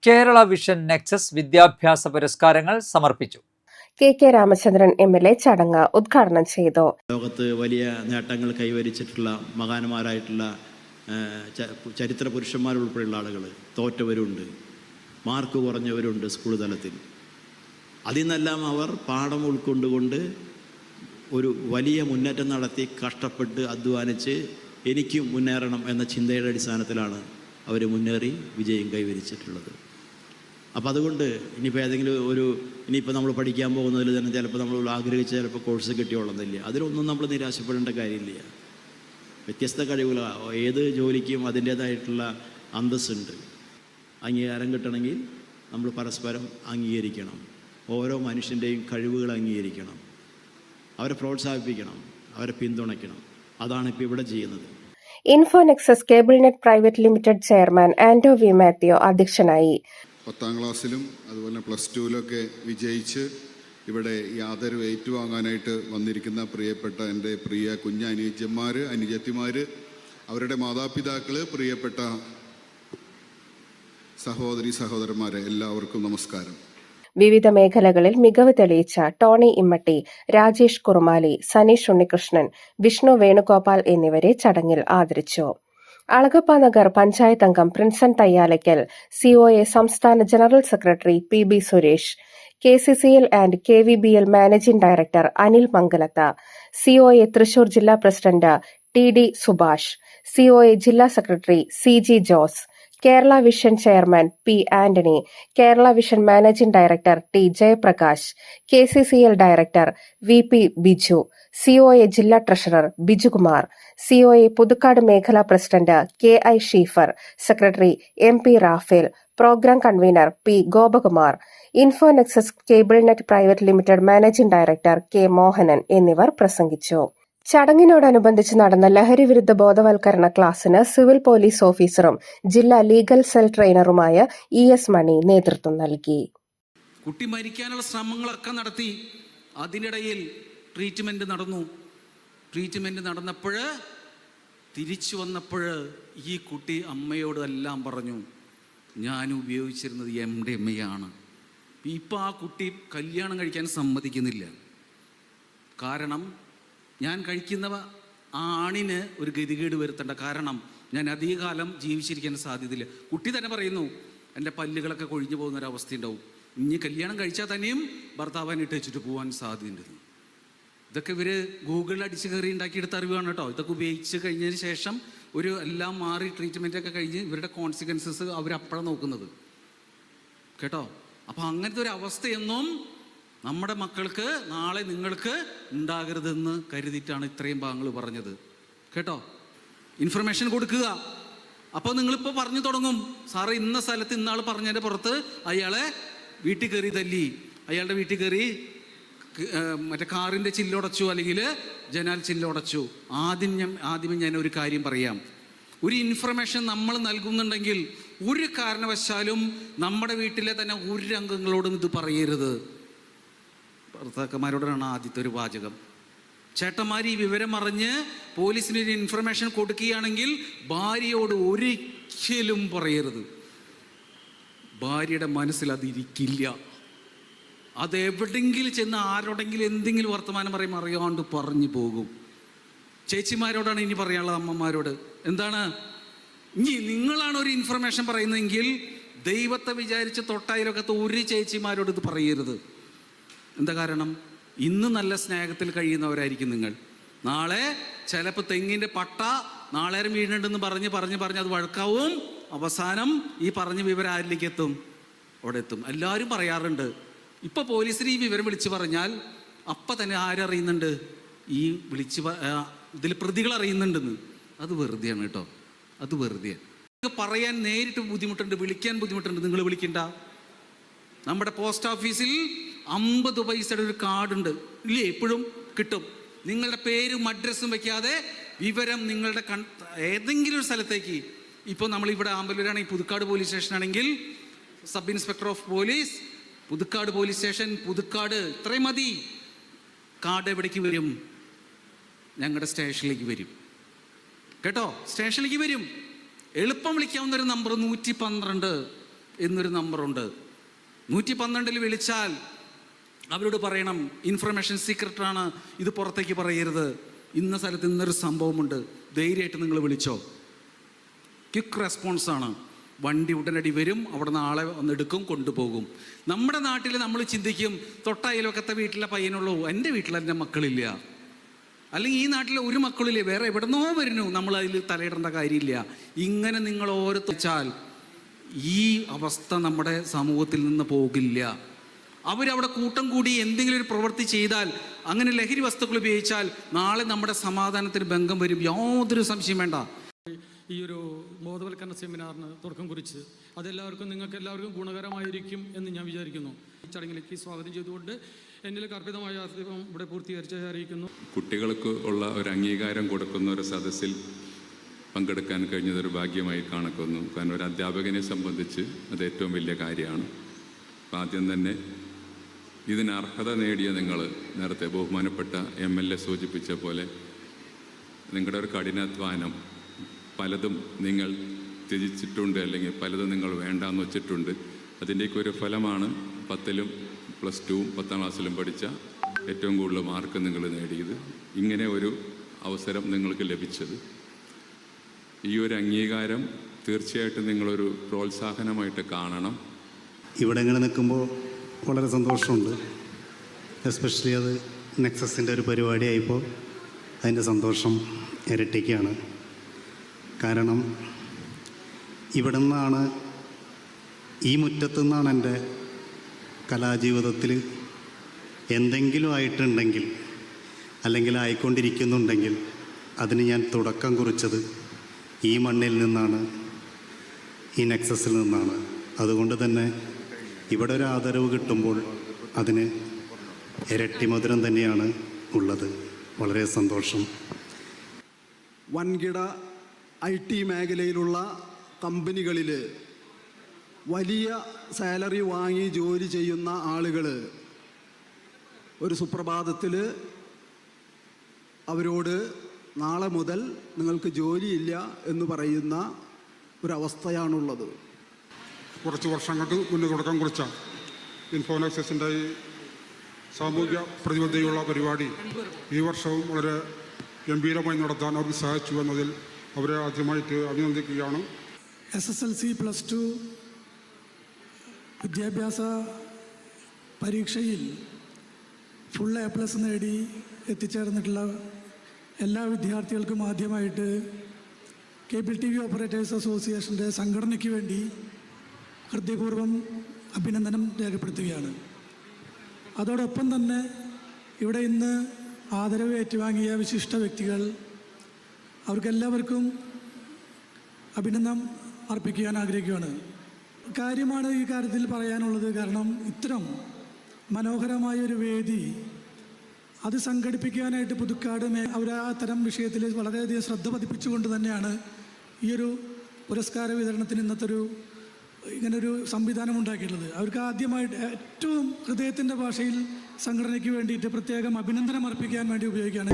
Kerala vision Nexus വിദ്യാഭ്യാസ പുരസ്കാരങ്ങൾ സമർപ്പിച്ചു. കെ രാമചന്ദ്രൻ MLA ചടങ്ങ് ഉദ്ഘാടനം ചെയ്തു. ലോകത്ത് വലിയ നേട്ടങ്ങൾ കൈവരിച്ചിട്ടുള്ള മഹാന്മാരായിട്ടുള്ള ചരിത്ര പുരുഷന്മാരുൾപ്പെടെയുള്ള ആളുകൾ തോറ്റവരുണ്ട്, മാർക്ക് കുറഞ്ഞവരുണ്ട് സ്കൂൾ തലത്തിൽ. അതിൽ നിന്നെല്ലാം അവർ പാഠം ഉൾക്കൊണ്ടുകൊണ്ട് ഒരു വലിയ മുന്നേറ്റം നടത്തി കഷ്ടപ്പെട്ട് അധ്വാനിച്ച് എനിക്ക് മുന്നേറണം എന്ന ചിന്തയുടെ അടിസ്ഥാനത്തിലാണ് അവർ മുന്നേറി വിജയം കൈവരിച്ചിട്ടുള്ളത്. അപ്പോൾ അതുകൊണ്ട് ഇനിയിപ്പോൾ ഇനിയിപ്പോൾ നമ്മൾ പഠിക്കാൻ പോകുന്നതിൽ തന്നെ ചിലപ്പോൾ നമ്മൾ ആഗ്രഹിച്ച ചിലപ്പോൾ കോഴ്സ് കിട്ടിയോളുന്നില്ല. അതിലൊന്നും നമ്മൾ നിരാശപ്പെടേണ്ട കാര്യമില്ല. വ്യത്യസ്ത കഴിവുകൾ, ഏത് ജോലിക്കും അതിൻ്റേതായിട്ടുള്ള അന്തസ്സുണ്ട്. അംഗീകാരം കിട്ടണമെങ്കിൽ നമ്മൾ പരസ്പരം അംഗീകരിക്കണം. ഓരോ മനുഷ്യൻ്റെയും കഴിവുകൾ അംഗീകരിക്കണം, അവരെ പ്രോത്സാഹിപ്പിക്കണം, അവരെ പിന്തുണയ്ക്കണം. അതാണ് ഇപ്പോൾ ഇവിടെ ചെയ്യുന്നത്. Infonexus cable net private limited chairman Anto V Mathew അധ്യക്ഷനായി. 10ാം ക്ലാസ്സിലും അതുപോലെ +2-ലൊക്കെ വിജയിച്ച് ഇവിടെ ഈ ആദരവ് ഏറ്റുവാങ്ങാനായിട്ട് വന്നിരിക്കുന്ന പ്രിയപ്പെട്ട എൻ്റെ പ്രിയ കുഞ്ഞനുജന്മാർ, അനുജത്തിമാർ, അവരുടെ മാതാപിതാക്കൾ, പ്രിയപ്പെട്ട സഹോദരി സഹോദരന്മാരെ, എല്ലാവർക്കും നമസ്കാരം. വിവിധ മേഖലകളിൽ മികവ് തെളിയിച്ച ടോണി ഇമ്മട്ടി, രാജേഷ് കുറുമാലി, സനീഷ് ഉണ്ണികൃഷ്ണൻ, വിഷ്ണു വേണുഗോപാൽ എന്നിവരെ ചടങ്ങിൽ ആദരിച്ചു. അളഗപ്പ നഗർ പഞ്ചായത്ത് അംഗം പ്രിൻസൺ തയ്യാലയ്ക്കൽ, COA സംസ്ഥാന general secretary PB Suresh, KCCL and KVBL managing director Anil Mangalath, COA Thrissur ജില്ലാ പ്രസിഡന്റ് TD സുഭാഷ്, COA ജില്ലാ secretary CG Jose, Kerala vision chairman P Antony, Kerala vision managing director T Jayaprakash, KCCL director VP Biju, COA ജില്ലാ ട്രഷറർ ബിജുകുമാർ, COA പുതുക്കാട് മേഖലാ president KI Schaeffer, secretary MP Raphael, programme convener P Gopakumar, Infonexus cable net private limited managing director K Mohanan എന്നിവർ പ്രസംഗിച്ചു. ചടങ്ങിനോടനുബന്ധിച്ച് നടന്ന ലഹരിവിരുദ്ധ ബോധവൽക്കരണ ക്ലാസിന് civil police ഓഫീസറും ജില്ലാ ലീഗൽ സെൽ ട്രെയിനറുമായ ES മണി നേതൃത്വം നൽകി. കുട്ടി മരിക്കാനുള്ള ശ്രമങ്ങളൊക്കെ നടത്തി. അതിനിടയിൽ ട്രീറ്റ്മെന്റ് നടന്നപ്പോൾ തിരിച്ചു വന്നപ്പോൾ ഈ കുട്ടി അമ്മയോട് എല്ലാം പറഞ്ഞു, ഞാൻ ഉപയോഗിച്ചിരുന്നത് MDMA ആണ്. ഇപ്പം ആ കുട്ടി കല്യാണം കഴിക്കാൻ സമ്മതിക്കുന്നില്ല. കാരണം ഞാൻ കഴിക്കുന്ന ആ ആണിന് ഒരു ഗതികേട് വരുത്തേണ്ട, കാരണം ഞാൻ അധികകാലം ജീവിച്ചിരിക്കാൻ സാധ്യതയില്ല. കുട്ടി തന്നെ പറയുന്നു, എൻ്റെ പല്ലുകളൊക്കെ കൊഴിഞ്ഞു പോകുന്നൊരവസ്ഥ ഉണ്ടാവും, ഇനി കല്യാണം കഴിച്ചാൽ തന്നെയും ഭർത്താവിനിട്ട് വെച്ചിട്ട് പോകാൻ സാധ്യതയുണ്ട്. ഇതൊക്കെ ഇവർ ഗൂഗിളിൽ അടിച്ച് കയറി ഉണ്ടാക്കിയെടുത്ത അറിവാണ് കേട്ടോ. ഇതൊക്കെ ഉപയോഗിച്ച് കഴിഞ്ഞതിന് ശേഷം എല്ലാം മാറി ട്രീറ്റ്മെൻറ്റൊക്കെ കഴിഞ്ഞ് ഇവരുടെ കോൺസിക്വൻസസ് അവരപ്പോഴാണ് നോക്കുന്നത് കേട്ടോ. അപ്പോൾ അങ്ങനത്തെ ഒരു അവസ്ഥയൊന്നും നമ്മുടെ മക്കൾക്ക് നാളെ നിങ്ങൾക്ക് ഉണ്ടാകരുതെന്ന് കരുതിയിട്ടാണ് ഇത്രയും ഭാഗങ്ങൾ പറഞ്ഞത് കേട്ടോ. ഇൻഫർമേഷൻ കൊടുക്കുക. അപ്പോൾ നിങ്ങളിപ്പോൾ പറഞ്ഞു തുടങ്ങും, സാറ് ഇന്ന സ്ഥലത്ത് ഇന്നാൾ പറഞ്ഞതിൻ്റെ പുറത്ത് അയാളെ വീട്ടിൽ കയറി തല്ലി, അയാളുടെ വീട്ടിൽ കയറി മറ്റേ കാറിൻ്റെ ചില്ലുടച്ചു, അല്ലെങ്കിൽ ജനാൽ ചില്ലുടച്ചു. ആദ്യമേ ഞാൻ ഒരു കാര്യം പറയാം. ഒരു ഇൻഫർമേഷൻ നമ്മൾ നൽകുന്നുണ്ടെങ്കിൽ ഒരു കാരണവശാലും നമ്മുടെ വീട്ടിലെ തന്നെ ഒരു അംഗങ്ങളോടും ഇത് പറയരുത്. ഭർത്താക്കന്മാരോടാണ് ആദ്യത്തെ ഒരു വാചകം. ചേട്ടന്മാർ ഈ വിവരം അറിഞ്ഞ് പോലീസിന് ഒരു ഇൻഫർമേഷൻ കൊടുക്കുകയാണെങ്കിൽ ഭാര്യയോട് ഒരിക്കലും പറയരുത്. ഭാര്യയുടെ മനസ്സിൽ അതിരിക്കില്ല. അത് എവിടെയെങ്കിലും ചെന്ന് ആരോടെങ്കിലും എന്തെങ്കിലും വർത്തമാനം പറയുമ്പോൾ അറിയാണ്ട് പറഞ്ഞു പോകും. ചേച്ചിമാരോടാണ് ഇനി പറയാനുള്ളത്, അമ്മമാരോട്. എന്താണ്, ഇനി നിങ്ങളാണ് ഒരു ഇൻഫർമേഷൻ പറയുന്നതെങ്കിൽ ദൈവത്തെ വിചാരിച്ച് തൊട്ടായിരൊക്കത്തെ ഒരു ചേച്ചിമാരോട് ഇത് പറയരുത്. എന്താ കാരണം? ഇന്ന് നല്ല സ്നേഹത്തിൽ കഴിയുന്നവരായിരിക്കും നിങ്ങൾ. നാളെ ചിലപ്പോൾ തെങ്ങിൻ്റെ പട്ട നാളെ വീഴുന്നുണ്ടെന്ന് പറഞ്ഞ് അത് വഴക്കാവും. അവസാനം ഈ പറഞ്ഞ വിവരം ആരിലേക്ക് എത്തും? അവിടെ എത്തും. എല്ലാവരും പറയാറുണ്ട്, ഇപ്പോൾ പോലീസിന് ഈ വിവരം വിളിച്ച് പറഞ്ഞാൽ അപ്പം തന്നെ ആരറിയുന്നുണ്ട്? ഈ ഇതിൽ പ്രതികൾ അറിയുന്നുണ്ടെന്ന്. അത് വെറുതെയാണ് കേട്ടോ, അത് വെറുതെയാണ്. പറയാൻ നേരിട്ട് ബുദ്ധിമുട്ടുണ്ട്, വിളിക്കാൻ ബുദ്ധിമുട്ടുണ്ട്. നിങ്ങൾ വിളിക്കണ്ട. നമ്മുടെ പോസ്റ്റ് ഓഫീസിൽ 50 പൈസയുടെ ഒരു കാർഡുണ്ട് ഇല്ലേ, എപ്പോഴും കിട്ടും. നിങ്ങളുടെ പേരും അഡ്രസ്സും വയ്ക്കാതെ വിവരം നിങ്ങളുടെ ഏതെങ്കിലും ഒരു സ്ഥലത്തേക്ക്, ഇപ്പോൾ നമ്മളിവിടെ ആമ്പലൂരാണെങ്കിൽ പുതുക്കാട് പോലീസ് സ്റ്റേഷനാണെങ്കിൽ sub inspector of police Puthukkad police station, Puthukkad, ഇത്രയും മതി. കാർഡ് എവിടേക്ക് വരും? ഞങ്ങളുടെ സ്റ്റേഷനിലേക്ക് വരും കേട്ടോ. സ്റ്റേഷനിലേക്ക് വരും. എളുപ്പം വിളിക്കാവുന്നൊരു നമ്പർ 112. എന്നൊരു നമ്പറുണ്ട്. 112 വിളിച്ചാൽ അവരോട് പറയണം, ഇൻഫർമേഷൻ സീക്രട്ടാണ്, ഇത് പുറത്തേക്ക് പറയരുത്, ഇന്ന സ്ഥലത്ത് ഇന്നൊരു സംഭവമുണ്ട്, ധൈര്യമായിട്ട് നിങ്ങൾ വിളിച്ചോ. ക്വിക്ക് റെസ്പോൺസാണ്. വണ്ടി ഉടനടി വരും, അവിടെ നിന്ന് ആളെ വന്നെടുക്കും, കൊണ്ടുപോകും. നമ്മുടെ നാട്ടിൽ നമ്മൾ ചിന്തിക്കും, തൊട്ടയലൊക്കത്തെ വീട്ടിലെ പയ്യനുള്ളൂ, എൻ്റെ വീട്ടിൽ എൻ്റെ മക്കളില്ല, അല്ലെങ്കിൽ ഈ നാട്ടിലെ ഒരു മക്കളില്ലേ, വേറെ എവിടെന്നോ വരുന്നു, നമ്മൾ അതിൽ തലയിടേണ്ട കാര്യമില്ല. ഇങ്ങനെ നിങ്ങൾ ഓരോരുത്തച്ചാൽ ഈ അവസ്ഥ നമ്മുടെ സമൂഹത്തിൽ നിന്ന് പോകില്ല. അവരവിടെ കൂട്ടം കൂടി എന്തെങ്കിലും ഒരു പ്രവൃത്തി ചെയ്താൽ, അങ്ങനെ ലഹരി വസ്തുക്കൾ ഉപയോഗിച്ചാൽ നാളെ നമ്മുടെ സമാധാനത്തിന് ഭംഗം വരും, യാതൊരു സംശയം വേണ്ട. ഈ ഒരു ബോധവൽക്കരണ സെമിനാറിന് തുടക്കം കുറിച്ച് അതെല്ലാവർക്കും, നിങ്ങൾക്ക് എല്ലാവർക്കും ഗുണകരമായിരിക്കും എന്ന് ഞാൻ വിചാരിക്കുന്നു. ഈ ചടങ്ങിലേക്ക് സ്വാഗതം ചെയ്തുകൊണ്ട് എന്നിലേക്ക് അർപ്പിതമായ ആർത്തികം ഇവിടെ പൂർത്തീകരിച്ച് അറിയിക്കുന്നു. കുട്ടികൾക്ക് ഉള്ള ഒരു അംഗീകാരം കൊടുക്കുന്ന ഒരു സദസ്സിൽ പങ്കെടുക്കാൻ കഴിഞ്ഞതൊരു ഭാഗ്യമായി കണക്കുന്നു. കാരണം ഒരു അധ്യാപകനെ സംബന്ധിച്ച് അത് ഏറ്റവും വലിയ കാര്യമാണ്. അപ്പം ആദ്യം തന്നെ ഇതിന് അർഹത നേടിയ നിങ്ങൾ, നേരത്തെ ബഹുമാനപ്പെട്ട MLA സൂചിപ്പിച്ച പോലെ നിങ്ങളുടെ ഒരു കഠിനാധ്വാനം പലതും നിങ്ങൾ ത്യജിച്ചിട്ടുണ്ട്, അല്ലെങ്കിൽ പലതും നിങ്ങൾ വേണ്ടാന്ന് വെച്ചിട്ടുണ്ട്. അതിൻ്റെയൊക്കെ ഒരു ഫലമാണ് 10ലും +2 10ാം ക്ലാസ്സിലും പഠിച്ച ഏറ്റവും കൂടുതൽ മാർക്ക് നിങ്ങൾ നേടിയത്. ഇങ്ങനെ ഒരു അവസരം നിങ്ങൾക്ക് ലഭിച്ചത്, ഈ ഒരു അംഗീകാരം തീർച്ചയായിട്ടും നിങ്ങളൊരു പ്രോത്സാഹനമായിട്ട് കാണണം. ഇവിടെ ഇങ്ങനെ നിൽക്കുമ്പോൾ വളരെ സന്തോഷമുണ്ട്. എസ്പെഷ്യലി അത് നെക്സസിൻ്റെ ഒരു പരിപാടിയായപ്പോൾ അതിൻ്റെ സന്തോഷം ഇരട്ടിക്കുകയാണ്. കാരണം ഇവിടെ നിന്നാണ്, ഈ മുറ്റത്തു നിന്നാണ് എൻ്റെ കലാജീവിതത്തിൽ എന്തെങ്കിലും ആയിട്ടുണ്ടെങ്കിൽ, അല്ലെങ്കിൽ ആയിക്കൊണ്ടിരിക്കുന്നുണ്ടെങ്കിൽ അതിന് ഞാൻ തുടക്കം കുറിച്ചത് ഈ മണ്ണിൽ നിന്നാണ്, ഈ നെക്സസിൽ നിന്നാണ്. അതുകൊണ്ട് തന്നെ ഇവിടെ ഒരു ആദരവ് കിട്ടുമ്പോൾ അതിന് ഇരട്ടി മധുരം തന്നെയാണ് ഉള്ളത്. വളരെ സന്തോഷം. വൻകിട IT മേഖലയിലുള്ള കമ്പനികളിൽ വലിയ സാലറി വാങ്ങി ജോലി ചെയ്യുന്ന ആളുകൾ ഒരു സുപ്രഭാതത്തിൽ അവരോട് നാളെ മുതൽ നിങ്ങൾക്ക് ജോലിയില്ല എന്ന് പറയുന്ന ഒരവസ്ഥയാണുള്ളത്. കുറച്ച് വർഷങ്ങൾക്ക് മുന്നേ തുടക്കം കുറിച്ച ഇൻഫോനെക്സസിൻ്റെ ഈ സാമൂഹിക പ്രതിബദ്ധതയുള്ള പരിപാടി ഈ വർഷവും വളരെ ഗംഭീരമായി നടത്താൻ അവർക്ക് സഹായിച്ചു എന്നതിൽ അവരെ ആദ്യമായിട്ട് അഭിനന്ദിക്കുകയാണ്. SSLC +2 വിദ്യാഭ്യാസ പരീക്ഷയിൽ ഫുൾ A+ നേടി എത്തിച്ചേർന്നിട്ടുള്ള എല്ലാ വിദ്യാർത്ഥികൾക്കും ആദ്യമായിട്ട് കേബിൾ TV ഓപ്പറേറ്റേഴ്സ് അസോസിയേഷൻ്റെ സംഘടനയ്ക്ക് വേണ്ടി ഹൃദയപൂർവ്വം അഭിനന്ദനം രേഖപ്പെടുത്തുകയാണ്. അതോടൊപ്പം തന്നെ ഇവിടെ ഇന്ന് ആദരവ് ഏറ്റുവാങ്ങിയ വിശിഷ്ട വ്യക്തികൾ, അവർക്കെല്ലാവർക്കും അഭിനന്ദനം അർപ്പിക്കാൻ ആഗ്രഹിക്കുകയാണ്. കാര്യമാണ് ഈ കാര്യത്തിൽ പറയാനുള്ളത്. കാരണം ഇത്തരം മനോഹരമായൊരു വേദി അത് സംഘടിപ്പിക്കാനായിട്ട് പുതുക്കാട് അവർ ആ തരം വിഷയത്തിൽ വളരെയധികം ശ്രദ്ധ പതിപ്പിച്ചുകൊണ്ട് തന്നെയാണ് ഈ ഒരു പുരസ്കാര വിതരണത്തിന് ഇന്നത്തെ ഇങ്ങനൊരു സംവിധാനം ഉണ്ടാക്കിയിട്ടുള്ളത്. അവർക്ക് ആദ്യമായിട്ട് ഏറ്റവും ഹൃദയത്തിൻ്റെ ഭാഷയിൽ സംഘടനയ്ക്ക് വേണ്ടിയിട്ട് പ്രത്യേകം അഭിനന്ദനം അർപ്പിക്കാൻ വേണ്ടി ഉപയോഗിക്കുകയാണ്.